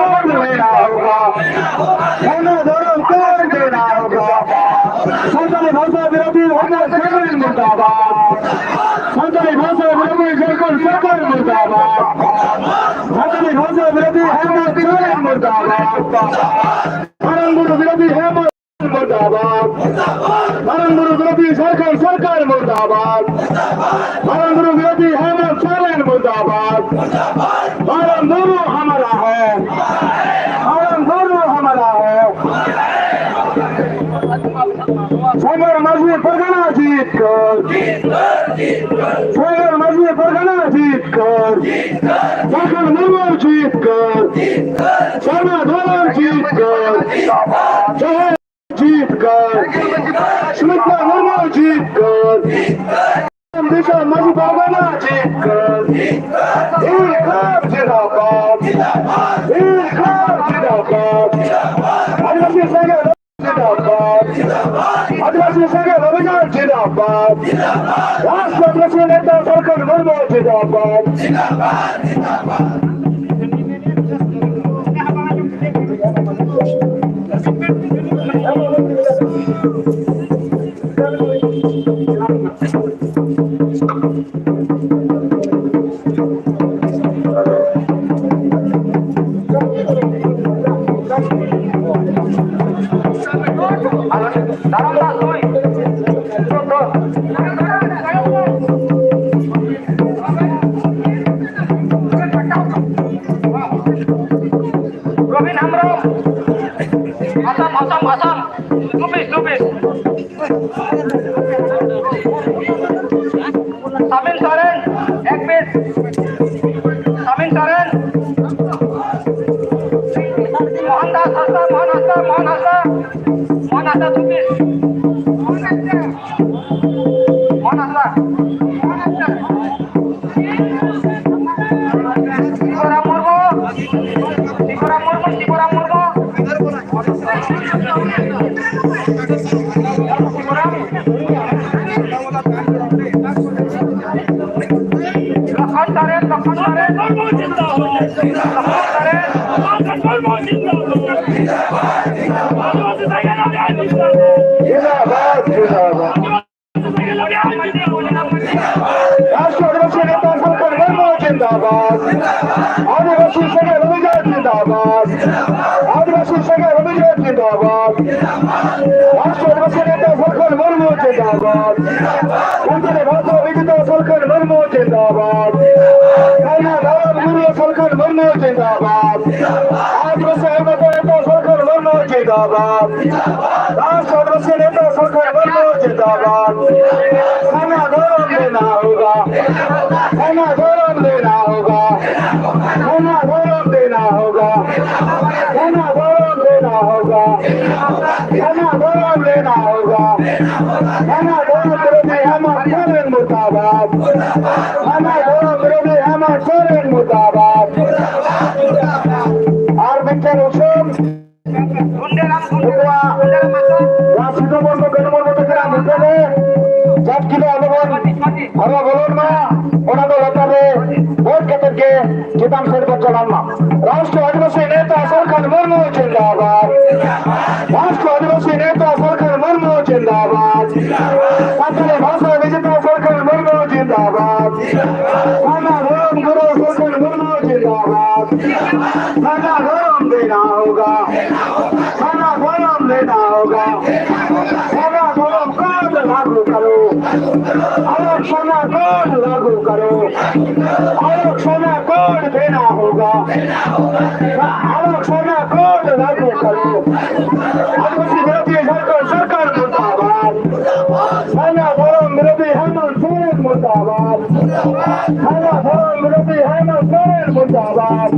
कौन लेना होगा, खाना धर्म कौन देना होगा, संताली भाषा विरोधी सरकार मुर्दाबाद, संताली भाषा विरोधी सरकार मुर्दाबाद, संताली भाषा विरोधी हेमंत सोरेन मुर्दाबाद, धर्मगुरु विरोधी हेमंत मुर्दाबाद, धर्मगुरु विरोधी सरकार मुर्दाबाद, धर्मगुरु विरोधी हेमंत सोरेन मुर्दाबाद। धर्मगुरु हमारा है, धर्मगुरु हमारा है। सागर मजबूत परगना जीत कर, सागर मजबूत परगना जीत कर, सागर मुर्मू जीत कर, शर्मा धोलन जीत कर, जीत कर, स्मिता मुर्मू जीत कर, दिशा मजबूत परगना जीत कर, इंकलाब जिंदाबाद, इंकलाब जिंदाबाद, आदिवासी सागर जिंदाबाद, आदिवासी सागर अभियान जिंदाबाद, राष्ट्र नेता सरकार मुर्मू जिंदाबाद। सामिल सोरेन एक पीस, सामिल सोरेन, मोहनदास हस्ता, मोहन हस्ता, मोहन हस्ता, मोहन हस्ता 2 पीस, मोहन हस्ता, शिवराम मुर्मू, शिवराम मुर्मू, शिवराम मुर्मू, आदिवासी संघ अभियान जिंदाबाद, आदिवासी संघ अभियान जिंदाबाद, राष्ट्र आदिवासी नेता सरकार मुर्मू जिंदाबाद, संताली भाषा विजेता सरकार मुर्मू जिंदाबाद, धर्मगुरु सरकार मुर्मू जिंदाबाद, आदिवासी नेता सरकार मुर्मू जिंदाबाद, राष्ट्र आदिवासी नेता सरकार मुर्मू जिंदाबाद। खाना धर्म लेना होगा, खाना धर्म लेना होगा, खाना धर्म देना होगा, खाना धर्म लेना होगा, खाना धर्म लेना होगा, खाना धर्म विरोधी हेमंत सोरेन मुर्दाबाद, खाना धर्म विरोधी हेमंत सोरेन मुर्दाबाद। और विख्यात उसम जात किलो अनुमान हरवा बोलन मा ओना दो लतारे वोट केतर के चिताम सेट पर चलान मा राष्ट्र आदिवासी नेता सरकार मुर्मू जिंदाबाद, राष्ट्र आदिवासी नेता सरकार मुर्मू जिंदाबाद, संताली भाषा विजेता सरकार मुर्मू जिंदाबाद, खाना धर्म गुरु सरकार मुर्मू जिंदाबाद। खाना धर्म देना होगा, खाना धर्म लेना होगा, खाना धर्म कोड लागू करो, आरक्षण कोड लागू करो, आरक्षण कोड देना होगा, आरक्षण कोड लागू करो। आदिवासी विरोधी सरकार मुर्दाबाद, खाना धर्म विरोधी हेमंत सोरेन मुर्दाबाद, खाना धर्म विरोधी हेमंत सोरेन मुर्दाबाद।